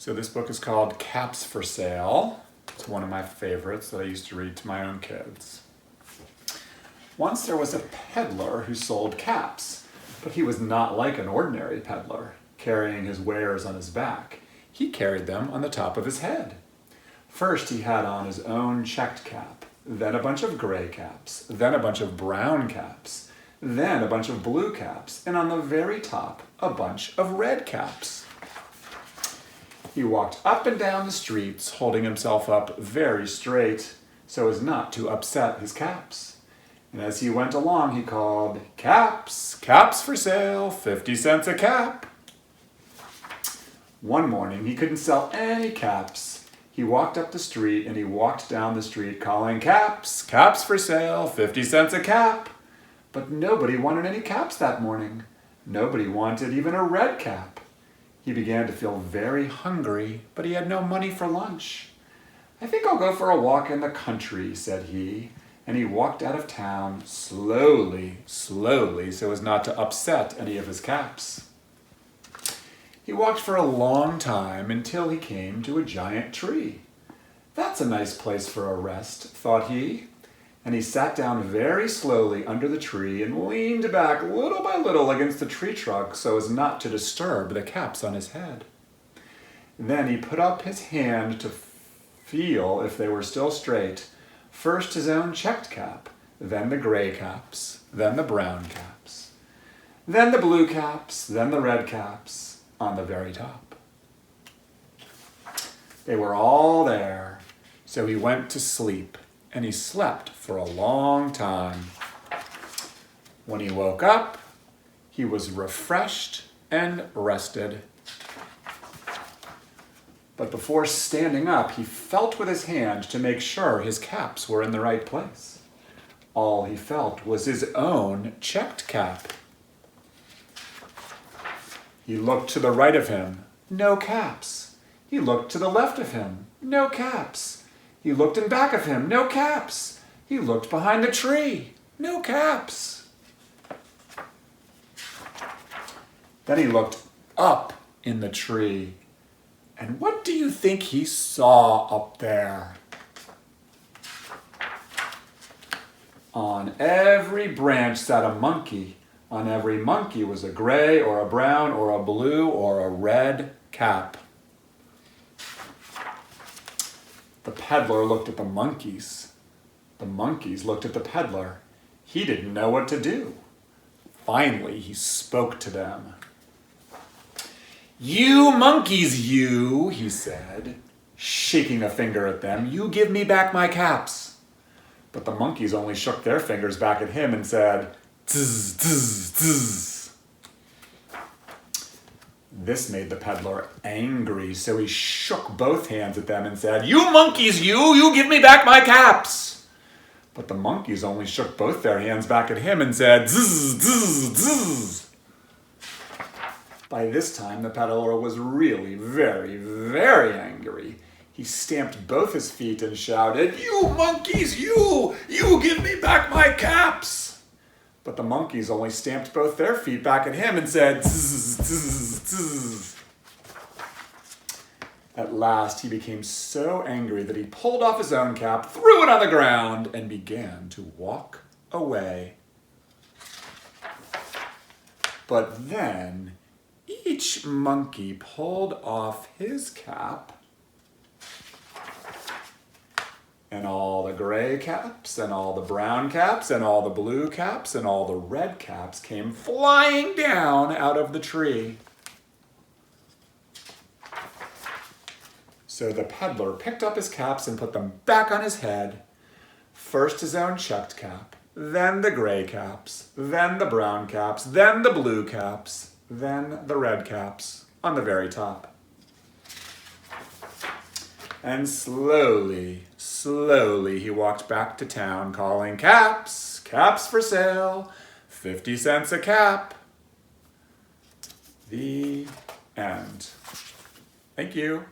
So this book is called Caps for Sale. It's one of my favorites that I used to read to my own kids. Once there was a peddler who sold caps, but he was not like an ordinary peddler, carrying his wares on his back. He carried them on the top of his head. First he had on his own checked cap, then a bunch of gray caps, then a bunch of brown caps, then a bunch of blue caps, and on the very top, a bunch of red caps. He walked up and down the streets, holding himself up very straight so as not to upset his caps. And as he went along, he called, "Caps, caps for sale, 50 cents a cap." One morning, he couldn't sell any caps. He walked up the street and he walked down the street calling, "Caps, caps for sale, 50 cents a cap." But nobody wanted any caps that morning. Nobody wanted even a red cap. He began to feel very hungry, but he had no money for lunch. "I think I'll go for a walk in the country," said he, and he walked out of town slowly, so as not to upset any of his caps. He walked for a long time until he came to a giant tree. "That's a nice place for a rest," thought he, and he sat down very slowly under the tree and leaned back little by little against the tree trunk so as not to disturb the caps on his head. Then he put up his hand to feel if they were still straight. First his own checked cap, then the gray caps, then the brown caps, then the blue caps, then the red caps on the very top. They were all there, so he went to sleep, and he slept for a long time. When he woke up, he was refreshed and rested. But before standing up, he felt with his hand to make sure his caps were in the right place. All he felt was his own checked cap. He looked to the right of him, no caps. He looked to the left of him, no caps. He looked in back of him, no caps. He looked behind the tree, no caps. Then he looked up in the tree. And what do you think he saw up there? On every branch sat a monkey. On every monkey was a gray or a brown or a blue or a red cap. The peddler looked at the monkeys. The monkeys looked at the peddler. He didn't know what to do. Finally, he spoke to them. "You monkeys, you," he said, shaking a finger at them, "you give me back my caps." But the monkeys only shook their fingers back at him and said, "Tz, tz, tz." This made the peddler angry, so he shook both hands at them and said, "You monkeys, you give me back my caps." But the monkeys only shook both their hands back at him and said, "Zzz, zzz, zzz." By this time, the peddler was really very, very angry. He stamped both his feet and shouted, "You monkeys, you give me back my caps." But the monkeys only stamped both their feet back at him and said, "Zzz, zzz, zzz." At last, he became so angry that he pulled off his own cap, threw it on the ground, and began to walk away. But then, each monkey pulled off his cap, and all the gray caps, and all the brown caps, and all the blue caps, and all the red caps came flying down out of the tree. So the peddler picked up his caps and put them back on his head. First his own checked cap, then the gray caps, then the brown caps, then the blue caps, then the red caps on the very top. And slowly he walked back to town calling, "Caps, caps for sale, 50 cents a cap." The end. Thank you.